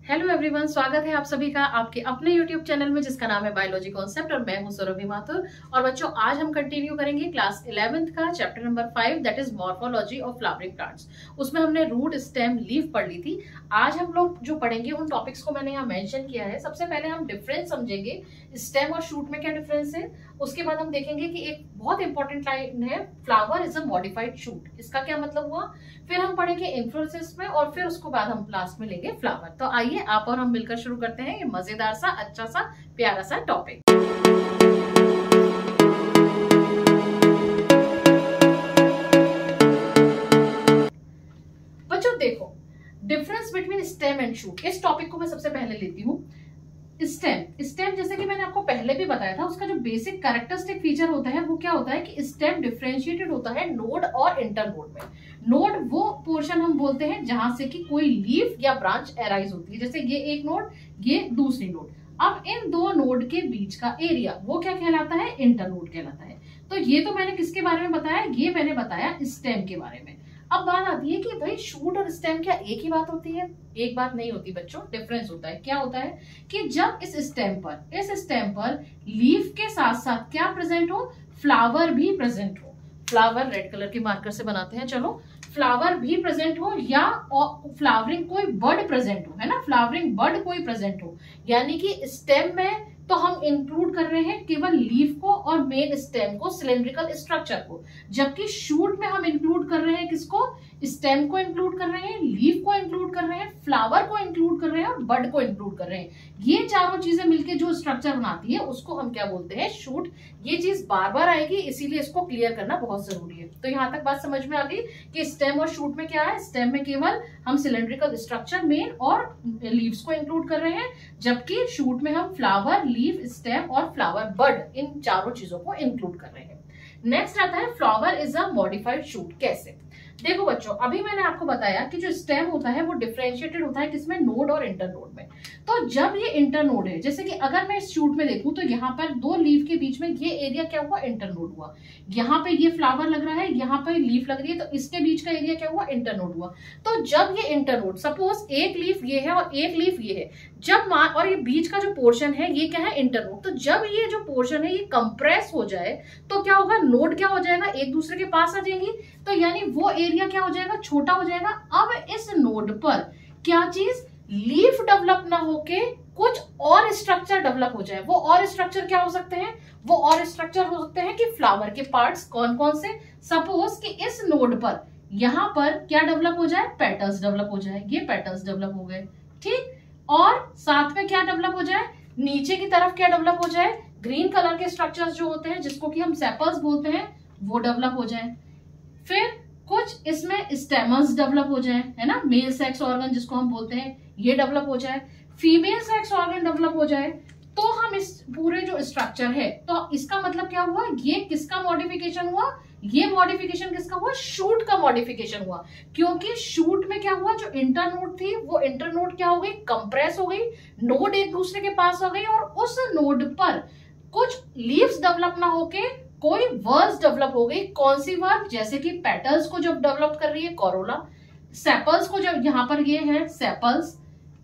Hello everyone, स्वागत है आप सभी का आपके अपने यूट्यूब चैनल में जिसका नाम है बायोलॉजी कॉन्सेप्ट और मैं हूं सुरभि माथुर। और बच्चों, आज हम कंटिन्यू करेंगे क्लास 11th का chapter number 5 that is morphology of flowering plants. उसमें हमने रूट, स्टेम, लीफ पढ़ ली थी। आज हम लोग जो पढ़ेंगे उन टॉपिक्स को मैंने यहाँ मेंशन किया है। सबसे पहले हम डिफरेंस समझेंगे, स्टेम और शूट में क्या डिफरेंस है। उसके बाद हम देखेंगे कि एक बहुत इंपॉर्टेंट लाइन है, flower is a modified shoot, इसका क्या मतलब हुआ। फिर हम पढ़ेंगे इन्फ्लोरेसेंस में और फिर उसके बाद हम लास्ट में लेंगे फ्लावर। तो आइए आप और हम मिलकर शुरू करते हैं ये मजेदार सा, अच्छा सा, प्यारा सा टॉपिक। बच्चों देखो, difference between stem and shoot, इस टॉपिक को मैं सबसे पहले लेती हूँ। स्टेम जैसे कि मैंने आपको पहले भी बताया था, उसका जो बेसिक कैरेक्टरिस्टिक फीचर होता है वो क्या होता है कि स्टेम डिफरेंशिएटेड होता है नोड और इंटरनोड में। नोड वो पोर्शन हम बोलते हैं जहां से कि कोई लीफ या ब्रांच एराइज होती है, जैसे ये एक नोड, ये दूसरी नोड। अब इन दो नोड के बीच का एरिया वो क्या कहलाता है, इंटरनोड कहलाता है। तो ये तो मैंने किसके बारे में बताया, ये मैंने बताया स्टेम के बारे में। अब बात आती है कि भाई शूट और स्टेम क्या एक ही बात होती है? एक बात नहीं होती बच्चों, डिफरेंस होता है। क्या होता है कि जब इस स्टेम पर लीफ के साथ साथ क्या प्रेजेंट हो, फ्लावर भी प्रेजेंट हो। फ्लावर रेड कलर के मार्कर से बनाते हैं, चलो, फ्लावर भी प्रेजेंट हो या फ्लावरिंग कोई बर्ड प्रेजेंट हो, है ना, फ्लावरिंग बर्ड कोई प्रेजेंट हो। यानी कि स्टेम में तो हम इंक्लूड कर रहे हैं केवल लीफ को और मेन स्टेम को, सिलेंड्रिकल स्ट्रक्चर को, जबकि शूट में हम इंक्लूड कर रहे हैं किसको, स्टेम को इंक्लूड कर रहे हैं, लीफ को इंक्लूड कर रहे हैं, फ्लावर को इंक्लूड कर रहे हैं और बड को इंक्लूड कर रहे हैं। ये चारों चीजें मिलकर जो स्ट्रक्चर बनाती है उसको हम क्या बोलते हैं, शूट। ये चीज बार बार आएगी, इसीलिए इसको क्लियर करना बहुत जरूरी है। तो यहाँ तक बात समझ में आ गई कि स्टेम और शूट में क्या है। स्टेम में केवल हम सिलेंड्रिकल स्ट्रक्चर, मेन और लीव्स को इंक्लूड कर रहे हैं, जबकि शूट में हम फ्लावर, लीफ, स्टेम और फ्लावर बड, इन चारों चीजों को इंक्लूड कर रहे हैं। नेक्स्ट आता है flower is a modified shoot. कैसे? देखो बच्चों, अभी मैंने आपको बताया कि जो स्टेम होता है वो डिफरेंशिएटेड होता है किसमें, नोड और इंटरनोड में। तो जब ये इंटरनोड है, जैसे कि अगर मैं इस शूट में देखूं तो यहाँ पर दो लीफ के बीच में ये एरिया क्या हुआ, इंटरनोड हुआ। यहाँ पे ये फ्लावर लग रहा है, यहाँ पे लीफ लग रही है, तो इसके बीच का एरिया क्या हुआ, इंटरनोड हुआ। तो जब ये इंटरनोड, सपोज एक लीफ ये है और एक लीफ ये है, जब और ये बीच का जो पोर्शन है ये क्या है, इंटरनोड। तो जब ये जो पोर्शन है ये कंप्रेस हो जाए तो क्या होगा, नोड क्या हो जाएगा, एक दूसरे के पास आ जाएंगी। तो यानी वो एरिया क्या हो जाएगा, छोटा हो जाएगा। अब इस नोड पर क्या चीज, लीफ डेवलप ना होके कुछ और स्ट्रक्चर डेवलप हो जाए। वो और स्ट्रक्चर क्या हो सकते हैं, वो और स्ट्रक्चर हो सकते हैं कि फ्लावर के पार्ट्स कौन कौन से। सपोज कि इस नोड पर यहां पर क्या डेवलप हो जाए, पेटल्स डेवलप हो जाए, ये पेटल्स डेवलप हो गए, ठीक। और साथ में क्या डेवलप हो जाए, नीचे की तरफ क्या डेवलप हो जाए, ग्रीन कलर के स्ट्रक्चर्स जो होते हैं जिसको कि हम सेपल्स बोलते हैं, वो डेवलप हो जाए। फिर कुछ इसमें स्टेमन्स डेवलप हो जाए, है ना, मेल सेक्स ऑर्गन जिसको हम बोलते हैं, ये डेवलप हो जाए। फीमेल सेक्स ऑर्गन डेवलप हो जाए। तो हम इस पूरे जो स्ट्रक्चर है, तो इसका मतलब क्या हुआ, ये किसका मॉडिफिकेशन हुआ, ये मॉडिफिकेशन किसका हुआ, शूट का मॉडिफिकेशन हुआ। क्योंकि शूट में क्या हुआ, जो इंटरनोड थी वो इंटरनोड क्या हो गई, कंप्रेस हो गई, नोड एक दूसरे के पास हो गई और उस नोड पर कुछ लीव्स डेवलप ना होके कोई वर्ब्स डेवलप हो गई। कौन सी वर्ब, जैसे कि पेटल्स को जब डेवलप कर रही है कोरोला, सेपल्स को जब यहाँ पर ये है सेपल्स,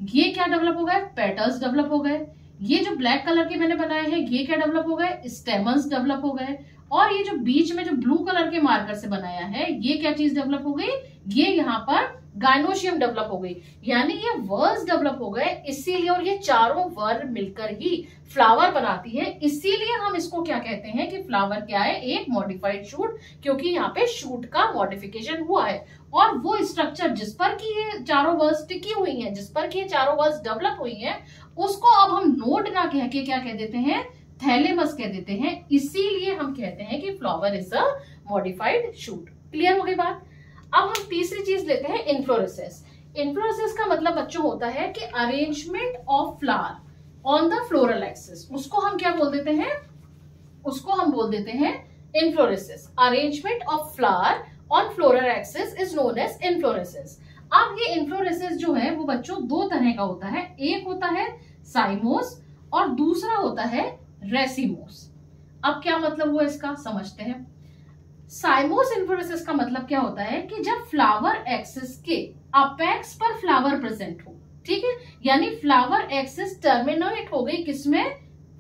ये क्या डेवलप हो गए, पेटल्स डेवलप हो गए। ये जो ब्लैक कलर के मैंने बनाए हैं ये क्या डेवलप हो गए, स्टेमन्स डेवलप हो गए। और ये जो बीच में जो ब्लू कलर के मार्कर से बनाया है ये क्या चीज डेवलप हो गई, ये यहाँ पर गाइनोशियम डेवलप हो गई। यानी ये वर्ड्स डेवलप हो गए, इसीलिए, और ये चारों वर्ड मिलकर ही फ्लावर बनाती है। इसीलिए हम इसको क्या कहते हैं कि फ्लावर क्या है, एक मॉडिफाइड शूट, क्योंकि यहाँ पे शूट का मॉडिफिकेशन हुआ है। और वो स्ट्रक्चर जिस पर कि ये चारों वर्ड्स टिकी हुई हैं, जिस पर कि ये चारों वर्ड्स डेवलप हुई हैं, उसको अब हम नोड ना कह के क्या कह देते हैं, थैलेमस कह देते हैं। इसीलिए हम कहते हैं कि flower is a modified shoot. Clear हो गई बात। अब हम तीसरी चीज लेते हैं, इन्फ्लोरेसेंस। इन्फ्लोरेसेंस का मतलब बच्चों होता है कि arrangement of flower on the floral axis. उसको हम क्या बोल देते हैं, उसको हम बोल देते हैं inflorescence. Arrangement of flower on floral axis is known as inflorescence. अब ये इन्फ्लोरेसेंस जो है वो बच्चों दो तरह का होता है, एक होता है साइमोस और दूसरा होता है रेसिमोस। अब क्या मतलब हुआ इसका, समझते हैं। साइमोस इन्फ्लोरेसेंस का मतलब क्या होता है कि जब फ्लावर एक्सिस के अपेक्स पर फ्लावर प्रेजेंट हो, ठीक है, यानी फ्लावर एक्सिस टर्मिनेट हो गई किसमें,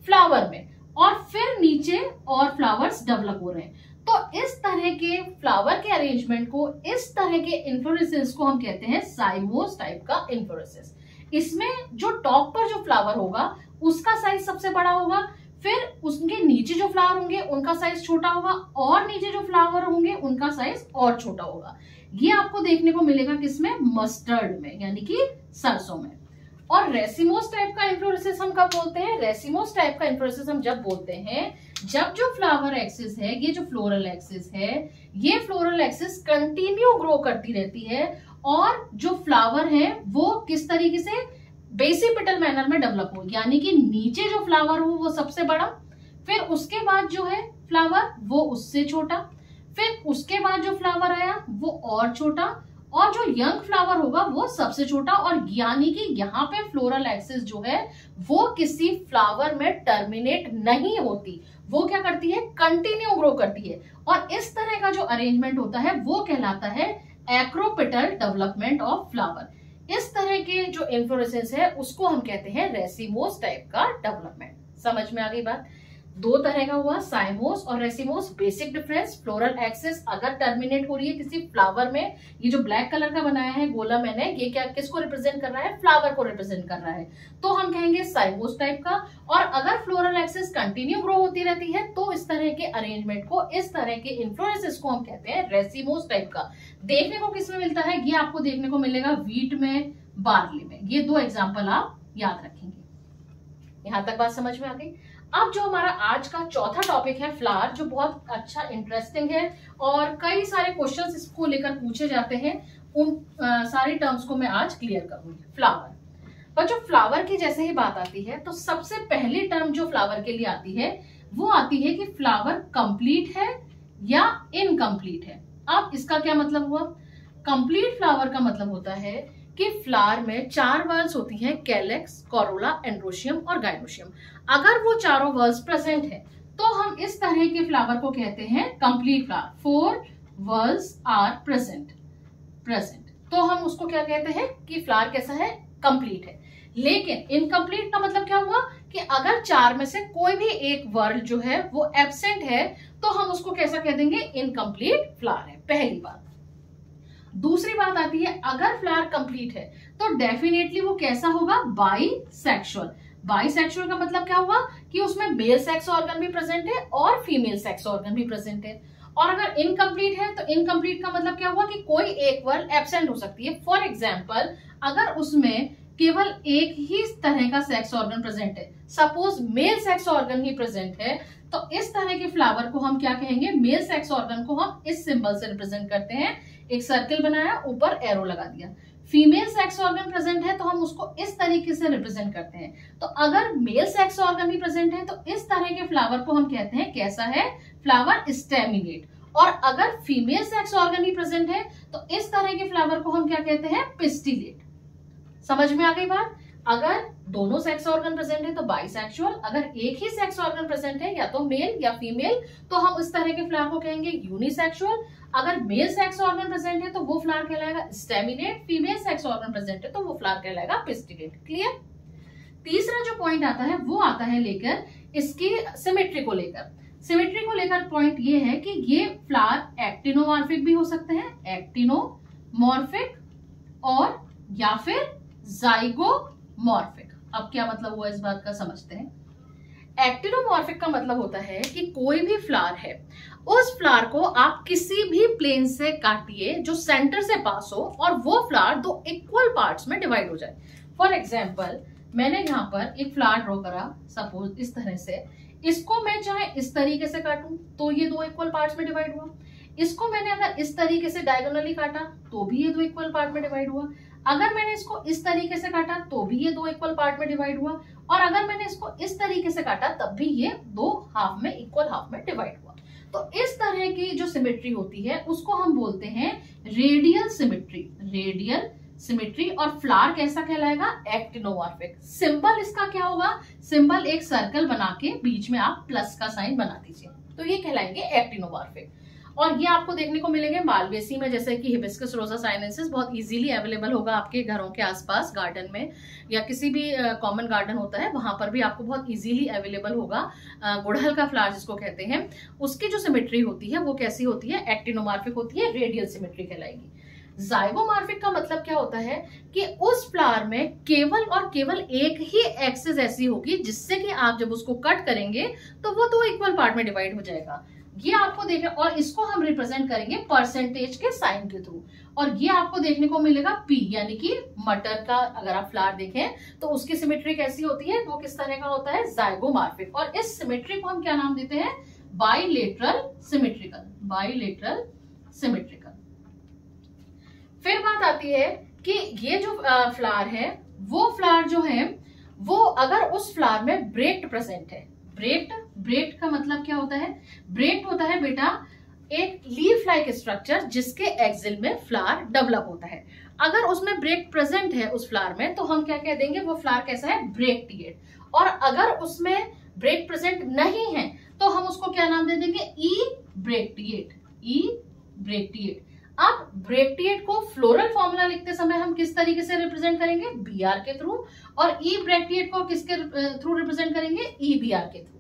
फ्लावर में, और फिर नीचे और फ्लावर्स डेवलप हो रहे हैं। तो इस तरह के फ्लावर के अरेंजमेंट को, इस तरह के इन्फ्लोरेसेंस को हम कहते हैं साइमोस टाइप का इन्फ्लोरेसेंस। इसमें जो टॉप पर जो फ्लावर होगा उसका साइज सबसे बड़ा होगा, फिर उसके नीचे जो फ्लावर होंगे उनका साइज छोटा होगा, और नीचे जो फ्लावर होंगे उनका साइज और छोटा होगा। ये आपको देखने को मिलेगा किसमें, मस्टर्ड में, यानी कि सरसों में। और रेसिमोस टाइप का इन्फ्लोरेसेंस हम कब बोलते हैं, रेसिमोस टाइप का इन्फ्लोरेसेंस हम जब बोलते हैं जब जो फ्लावर एक्सिस है, ये जो फ्लोरल एक्सिस है, ये फ्लोरल एक्सिस कंटिन्यू ग्रो करती रहती है, और जो फ्लावर है वो किस तरीके से बेसिपिटल मैनर में डेवलप हो, यानी कि नीचे जो फ्लावर हो वो सबसे बड़ा, फिर उसके बाद जो है फ्लावर वो उससे छोटा, फिर उसके बाद जो फ्लावर आया वो और छोटा, और जो यंग फ्लावर होगा वो सबसे छोटा। और यानी कि यहाँ पे फ्लोरल एक्सिस जो है वो किसी फ्लावर में टर्मिनेट नहीं होती, वो क्या करती है, कंटिन्यू ग्रो करती है। और इस तरह का जो अरेंजमेंट होता है वो कहलाता है एक्रोपिटल डेवलपमेंट ऑफ फ्लावर। इस तरह के जो इन्फ्लोरेसेंस है उसको हम कहते हैं रेसिमोस टाइप का डेवलपमेंट। समझ में आ गई बात। दो तरह का हुआ, साइमोस और racemose. Basic difference, floral axis अगर टर्मिनेट हो रही है किसी फ्लावर में, ये जो ब्लैक कलर का बनाया है गोला मैंने, ये क्या किसको रिप्रेजेंट कर रहा है, फ्लावर को रिप्रेजेंट कर रहा है, तो हम कहेंगे साइमोस टाइप का। और अगर फ्लोरल एक्सिस कंटिन्यू ग्रो होती रहती है तो इस तरह के अरेंजमेंट को, इस तरह के इन्फ्लोरेंसेस को हम कहते हैं रेसिमोस टाइप का। देखने को किसमें मिलता है, ये आपको देखने को मिलेगा व्हीट में, बार्ली में। ये दो एग्जाम्पल आप याद रखेंगे। यहां तक बात समझ में आ गई। अब जो हमारा आज का चौथा टॉपिक है फ्लावर, जो बहुत अच्छा इंटरेस्टिंग है और कई सारे क्वेश्चंस इसको लेकर पूछे जाते हैं, उन सारी टर्म्स को मैं आज क्लियर करूंगी। फ्लावर पर जो फ्लावर की जैसे ही बात आती है तो सबसे पहली टर्म जो फ्लावर के लिए आती है वो आती है कि फ्लावर कंप्लीट है या इनकम्प्लीट है। अब इसका क्या मतलब हुआ, कंप्लीट फ्लावर का मतलब होता है कि फ्लावर में 4 वर्ल्स होती हैं, कैलेक्स, कोरोला, एंड्रोशियम और गाइनोशियम। अगर वो चारों वर्ल्स प्रेजेंट है तो हम इस तरह के फ्लावर को कहते हैं complete flower. 4 whorls are present, तो हम उसको क्या कहते हैं कि फ्लावर कैसा है, कंप्लीट है। लेकिन इनकम्प्लीट का मतलब क्या हुआ कि अगर 4 में से कोई भी एक वर्ल्ड जो है वो एब्सेंट है तो हम उसको कैसा कह देंगे, इनकम्प्लीट फ्लावर है। पहली बात। दूसरी बात आती है, अगर फ्लावर कंप्लीट है तो डेफिनेटली वो कैसा होगा, बाइसेक्सुअल। बाइसेक्सुअल का मतलब क्या हुआ कि उसमें मेल सेक्स ऑर्गन भी प्रेजेंट है और फीमेल सेक्स ऑर्गन भी प्रेजेंट है। और अगर इनकम्प्लीट है तो इनकम्प्लीट का मतलब क्या हुआ कि कोई एक वर्ड एब्सेंट हो सकती है। फॉर एग्जाम्पल, अगर उसमें केवल एक ही तरह का सेक्स ऑर्गन प्रेजेंट है, सपोज मेल सेक्स ऑर्गन ही प्रेजेंट है, तो इस तरह के फ्लावर को हम क्या कहेंगे, मेल सेक्स ऑर्गन को हम इस सिंबल से रिप्रेजेंट करते हैं। एक सर्कल बनाया, ऊपर एरो लगा दिया। फीमेल सेक्स ऑर्गन प्रेजेंट है तो हम उसको इस तरीके से रिप्रेजेंट करते हैं। तो अगर मेल सेक्स ऑर्गन भी प्रेजेंट है तो इस तरह के फ्लावर को हम कहते हैं कैसा है, फ्लावर स्टेमिनेट। और अगर फीमेल सेक्स ऑर्गन ही प्रेजेंट है तो इस तरह के फ्लावर को हम क्या कहते हैं, पिस्टिलेट। समझ में आ गई बात। अगर दोनों सेक्स ऑर्गन प्रेजेंट है तो बाइसेक्सुअल, अगर एक ही सेक्स ऑर्गन प्रेजेंट है या तो मेल या फीमेल तो हम इस तरह के फ्लावर को कहेंगे यूनिसेक्सुअल। अगर मेल सेक्स ऑर्गन प्रेजेंट है तो वो फ्लावर कहलाएगा staminate, female sex organ present है तो वो फ्लावर कहलाएगा पिस्टिलेट। क्लियर। तीसरा जो पॉइंट आता है वो आता है लेकर इसकी सिमेट्री को लेकर। सिमेट्री को लेकर पॉइंट ये है कि ये फ्लावर एक्टिनोमॉर्फिक भी हो सकते हैं, एक्टिनोमॉर्फिक, और या फिर जाइगोमॉर्फिक। अब क्या मतलब हुआ इस बात का समझते हैं। एक्टिनोमॉर्फिक का मतलब होता है कि कोई भी फ्लावर है, उस फ्लावर को आप किसी भी प्लेन से काटिए जो सेंटर से पास हो और वो फ्लावर 2 इक्वल पार्ट्स में डिवाइड हो जाए। फॉर एग्जाम्पल, मैंने यहाँ पर एक फ्लावर ड्रॉ करा, सपोज इस तरह से। इसको मैं चाहे इस तरीके से काटूं तो ये 2 इक्वल पार्ट्स में डिवाइड हुआ। इसको मैंने अगर इस तरीके से डायगोनली काटा तो भी ये 2 इक्वल पार्ट में डिवाइड हुआ। अगर मैंने इसको इस तरीके से काटा तो भी ये 2 इक्वल पार्ट में डिवाइड हुआ। और अगर मैंने इसको इस तरीके से काटा तब भी ये 2 हाफ में, इक्वल हाफ में डिवाइड हुआ। तो इस तरह की जो सिमेट्री होती है उसको हम बोलते हैं रेडियल सिमेट्री। Radial symmetry. और फ्लावर कैसा कहलाएगा, एक्टिनोमॉर्फिक। सिंबल इसका क्या होगा, सिंबल एक सर्कल बना के बीच में आप प्लस का साइन बना दीजिए तो ये कहलाएंगे एक्टिनोमॉर्फिक। और ये आपको देखने को मिलेंगे मालवेसी में, जैसे कि हिबिस्कस रोजा साइनेंसिस बहुत इजीली अवेलेबल होगा आपके घरों के आसपास गार्डन में, या किसी भी कॉमन गार्डन होता है वहां पर भी आपको बहुत इजीली अवेलेबल होगा। गुड़हल का फ्लावर जिसको कहते हैं, उसकी जो सिमेट्री होती है वो कैसी होती है, एक्टिनोमॉर्फिक होती है, रेडियल सिमेट्री कहलाएगी। जाइगोमॉर्फिक का मतलब क्या होता है कि उस फ्लावर में केवल और केवल एक ही एक्सिस ऐसी होगी जिससे कि आप जब उसको कट करेंगे तो वो 2 इक्वल पार्ट में डिवाइड हो जाएगा। ये आपको देखना, और इसको हम रिप्रेजेंट करेंगे परसेंटेज के साइन के थ्रू, और ये आपको देखने को मिलेगा पी, यानी कि मटर का अगर आप फ्लावर देखें तो उसकी सिमेट्री कैसी होती है, वो किस तरह का होता है, जाइगोमॉर्फिक। और इस सिमेट्री को हम क्या नाम देते हैं, बाइलेटरल सिमेट्रिकल, बाइलेटरल सिमेट्रिकल। फिर बात आती है कि ये जो फ्लावर है, वो फ्लावर जो है वो अगर उस फ्लावर में ब्रेक्ट प्रेजेंट है, ब्रेक्ट का मतलब क्या होता है, ब्रेक्ट होता है बेटा एक लीफ लाइक स्ट्रक्चर जिसके एक्सिल में फ्लावर डेवलप होता है। अगर उसमें ब्रेक्ट प्रेजेंट है उस फ्लावर में तो हम क्या कह देंगे, वो फ्लावर कैसा है, ब्रेक्टिएट। और अगर उसमें ब्रेक्ट प्रेजेंट नहीं है तो हम उसको क्या नाम दे देंगे, ई ब्रेक्टिएट, ई ब्रेक्टिएट। अब ब्रेक्टिएट को फ्लोरल फॉर्मूला लिखते समय हम किस तरीके से रिप्रेजेंट करेंगे, बीआर के थ्रू, और ई ब्रेक्टिएट को किसके थ्रू रिप्रेजेंट करेंगे, ई बीआर के थ्रू।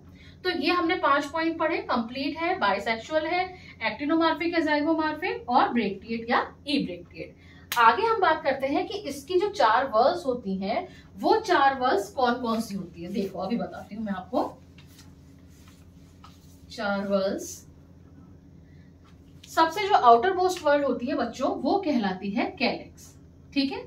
तो ये हमने 5 पॉइंट पढ़े, कंप्लीट है, बाइसेक्सुअल है, एक्टिनोमॉर्फिक है, जाइगोमॉर्फिक, और ब्रेक्टिएट या ई ब्रेक्टिएट। आगे हम बात करते हैं कि इसकी जो 4 वर्ल्स होती हैं वो 4 वर्ल्स कौन कौन सी होती है। देखो अभी बताती हूं मैं आपको 4 वर्ल्स। सबसे जो आउटर मोस्ट वर्ल्ड होती है बच्चों वो कहलाती है कैलेक्स, ठीक है।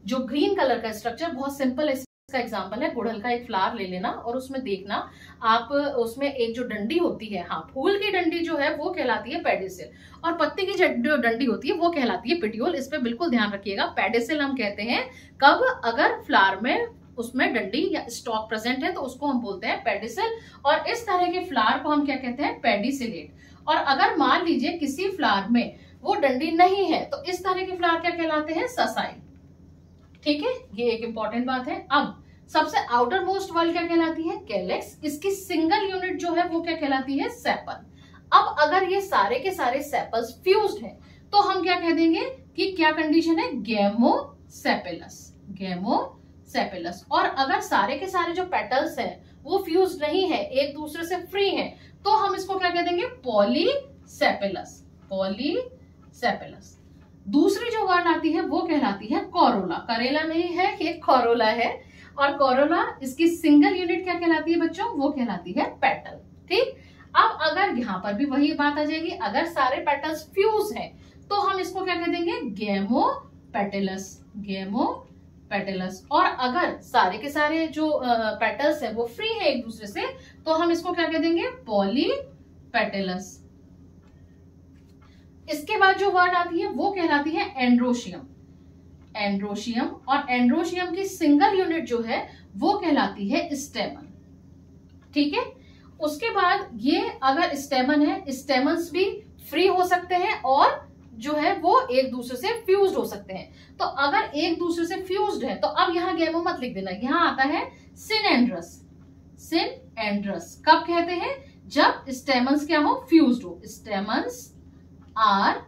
जो ग्रीन कलर का स्ट्रक्चर, बहुत सिंपल इसका एग्जांपल है, गुड़हल का एक फ्लावर ले लेना और उसमें देखना आप, उसमें एक जो डंडी होती है, हाँ फूल की डंडी जो है वो कहलाती है पेडिसिल, और पत्ती की जो डंडी होती है वो कहलाती है पिटियोल। इस पे बिल्कुल ध्यान रखिएगा। पेडिसिल हम कहते हैं कब, अगर फ्लावर में उसमें डंडी या स्टॉक प्रेजेंट है तो उसको हम बोलते हैं पेडिसिल, और इस तरह के फ्लावर को हम क्या कहते हैं, पेडिसिलेट। और अगर मान लीजिए किसी फ्लावर में वो डंडी नहीं है तो इस तरह के फ्लावर क्या कहलाते हैं, ससाइल, ठीक है। ये एक इंपॉर्टेंट बात है। अब सबसे आउटर मोस्ट वर्ल्ड क्या कहलाती है, कैलेक्स। इसकी सिंगल यूनिट जो है वो क्या कहलाती है, सेपल। अब अगर ये सारे के सारे सेपल्स फ्यूज्ड हैं तो हम क्या कह देंगे कि क्या कंडीशन है, गेमोसेपेलस, गेमोसेपेलस। और अगर सारे के सारे जो पेटल्स हैं वो फ्यूज नहीं है, एक दूसरे से फ्री हैं, तो हम इसको क्या कह देंगे, पॉलीसेपेलस, पॉलीसेपेलस। दूसरी जो वर्ड आती है वो कहलाती है कोरोला, करेला नहीं है, ये कोरोला है। और कोरोला, इसकी सिंगल यूनिट क्या कहलाती है बच्चों, वो कहलाती है पेटल, ठीक। अब अगर यहाँ पर भी वही बात आ जाएगी, अगर सारे पेटल्स फ्यूज हैं तो हम इसको क्या कह देंगे, गेमोपेटेलस, गेमोपेटेलस। और अगर सारे के सारे जो पेटल्स है वो फ्री है एक दूसरे से तो हम इसको क्या कह देंगे, पॉलीपेटेलस। इसके बाद जो वर्ड आती है वो कहलाती है एंड्रोशियम, एंड्रोशियम। और एंड्रोशियम की सिंगल यूनिट जो है वो कहलाती है स्टेमन, ठीक है। उसके बाद ये अगर स्टेमन है, स्टेमन्स भी फ्री हो सकते हैं और जो है वो एक दूसरे से फ्यूज्ड हो सकते हैं। तो अगर एक दूसरे से फ्यूज्ड है तो अब यहाँ गेमो मत लिख देना, यहाँ आता है सिनेंड्रस, सिनेंड्रस। कब कहते हैं, जब स्टेमन्स क्या हो, फ्यूज्ड हो, स्टेमन्स आर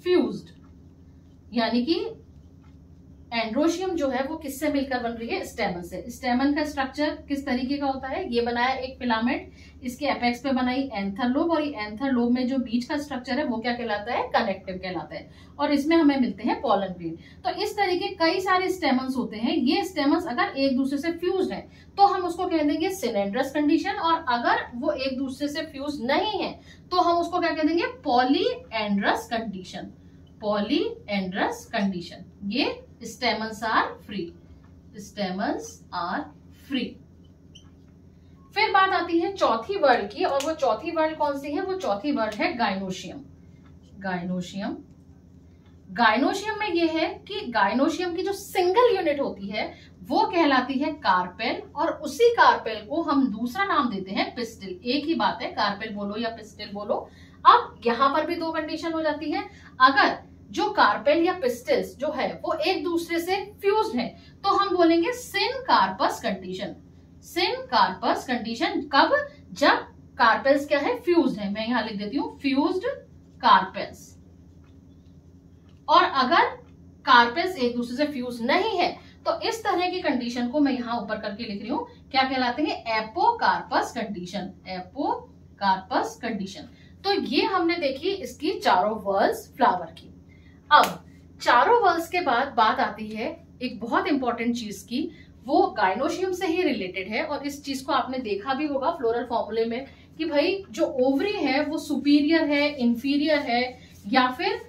फ्यूज्ड। यानी कि एंड्रोशियम जो है वो किससे मिलकर बन रही है, स्टेमन से। स्टेमन का स्ट्रक्चर किस तरीके का होता है, ये बनाया एक फिलामेंट, इसके एपेक्स पे बनाई एंथर लोब, और ये एंथर लोब में जो बीच का स्ट्रक्चर है वो क्या कहलाता है, कनेक्टिव कहलाता है, और इसमें हमें मिलते हैं पॉलन ग्रेन। तो इस तरीके कई सारे स्टेमन्स होते हैं। ये स्टेमन्स अगर एक दूसरे से फ्यूज्ड है तो हम उसको कह देंगे सिलेंड्रस कंडीशन, और अगर वो एक दूसरे से फ्यूज नहीं है तो हम उसको क्या कह देंगे, पॉलीएंड्रस कंडीशन, पॉलीएंड्रस कंडीशन। ये stamens are free, stamens are free. फिर बात आती है चौथी वर्ड की, और वो चौथी वर्ड कौन सी है, वो चौथी वर्ड है गाइनोशियम, गाइनोशियम। गाइनोशियम में ये है कि गाइनोशियम की जो सिंगल यूनिट होती है वो कहलाती है कार्पेल, और उसी कार्पेल को हम दूसरा नाम देते हैं पिस्टिल। एक ही बात है, कार्पेल बोलो या पिस्टिल बोलो। अब यहां पर भी 2 कंडीशन हो जाती है, अगर जो कार्पेल या पिस्टिल्स जो है वो एक दूसरे से फ्यूज्ड है तो हम बोलेंगे सिन कार्पस कंडीशन, सिन कार्पस कंडीशन। कब, जब कार्पेल्स क्या है, फ्यूज्ड है। मैं यहां लिख देती हूं फ्यूज्ड कार्पेल्स। और अगर कार्पेल्स एक दूसरे से फ्यूज नहीं है तो इस तरह की कंडीशन को मैं यहां ऊपर करके लिख रही हूं, क्या कहलाते हैं, एपोकार्पस कंडीशन, एपोकार्पस कंडीशन। तो ये हमने देखी इसकी चारों वर्ल्स फ्लावर की। अब चारों वर्ल्स के बाद बात आती है एक बहुत इंपॉर्टेंट चीज की, वो गाइनोशियम से ही रिलेटेड है। और इस चीज को आपने देखा भी होगा फ्लोरल फॉर्मूले में कि भाई जो ओवरी है वो सुपीरियर है, इंफीरियर है, या फिर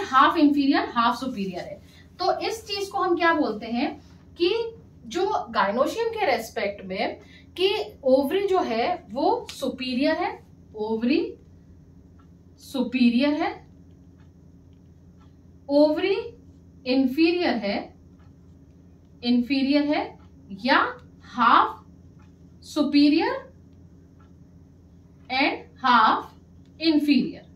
हाफ इंफीरियर हाफ सुपीरियर है। तो इस चीज को हम क्या बोलते हैं कि जो गाइनोशियम के रेस्पेक्ट में कि ओवरी जो है वो सुपीरियर है, ओवरी सुपीरियर है, ओवरी इंफीरियर है, या half superior and half inferior.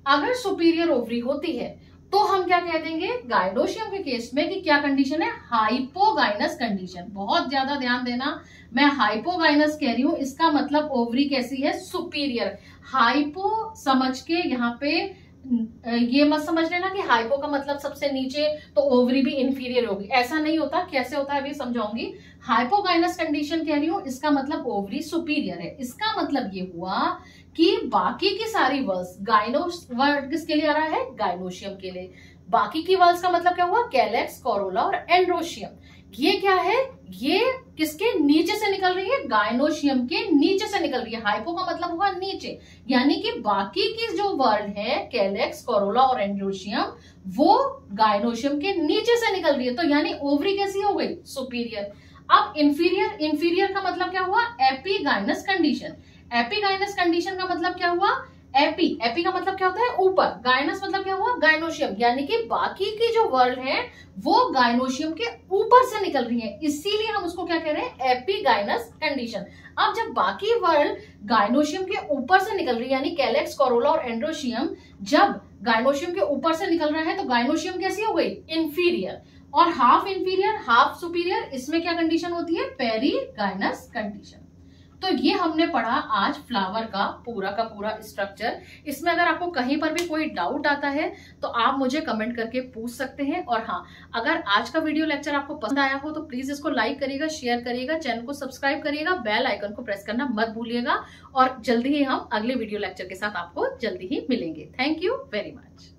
अगर सुपीरियर ओवरी होती है तो हम क्या कह देंगे गाइनोशियम के केस में कि क्या कंडीशन है, हाइपोगाइनस कंडीशन। बहुत ज्यादा ध्यान देना, मैं हाइपोगाइनस कह रही हूं, इसका मतलब ओवरी कैसी है, सुपीरियर। हाइपो समझ के यहाँ पे ये मत समझ लेना कि हाइपो का मतलब सबसे नीचे तो ओवरी भी इंफीरियर होगी, ऐसा नहीं होता। कैसे होता है अभी समझाऊंगी। हाइपोगाइनस कंडीशन कह रही हूं, इसका मतलब ओवरी सुपीरियर है। इसका मतलब ये हुआ कि बाकी की सारी वर्ल्स, गाइनोस वर्ड किसके लिए आ रहा है, गाइनोशियम के लिए। बाकी की वर्ल्स का मतलब क्या हुआ, कैलेक्स, कोरोला और एंड्रोशियम। ये क्या है, ये किसके नीचे से निकल रही है, गाइनोशियम के नीचे से निकल रही है। हाइपो का मतलब हुआ नीचे, यानी कि बाकी की जो वर्ल्ड है कैलेक्स, कोरोला और एंड्रोशियम, वो गाइनोशियम के नीचे से निकल रही है। तो यानी ओवरी कैसी हो गई, सुपीरियर। अब इंफीरियर, इंफीरियर का मतलब क्या हुआ, एपीगाइनस कंडीशन। एपीगाइनस कंडीशन का मतलब क्या हुआ, एपी, एपी का मतलब क्या होता है, ऊपर। गाइनस मतलब क्या हुआ, गाइनोशियम, यानी कि बाकी की जो वर्ल्ड है वो गाइनोशियम के ऊपर से निकल रही है, इसीलिए हम उसको क्या कह रहे हैं, एपीगाइनस कंडीशन। अब जब बाकी वर्ल्ड गाइनोशियम के ऊपर से निकल रही है, यानी कैलेक्स, कोरोला और एंड्रोशियम जब गाइनोशियम के ऊपर से निकल रहा है तो गाइनोशियम कैसी हो गई, इंफीरियर। और हाफ इंफीरियर हाफ सुपीरियर, इसमें क्या कंडीशन होती है, पेरीगाइनस कंडीशन। तो ये हमने पढ़ा आज फ्लावर का पूरा स्ट्रक्चर। इसमें अगर आपको कहीं पर भी कोई डाउट आता है तो आप मुझे कमेंट करके पूछ सकते हैं। और हाँ, अगर आज का वीडियो लेक्चर आपको पसंद आया हो तो प्लीज इसको लाइक करिएगा, शेयर करिएगा, चैनल को सब्सक्राइब करिएगा, बेल आइकन को प्रेस करना मत भूलिएगा। और जल्दी ही हम अगले वीडियो लेक्चर के साथ आपको जल्दी ही मिलेंगे। Thank you very much.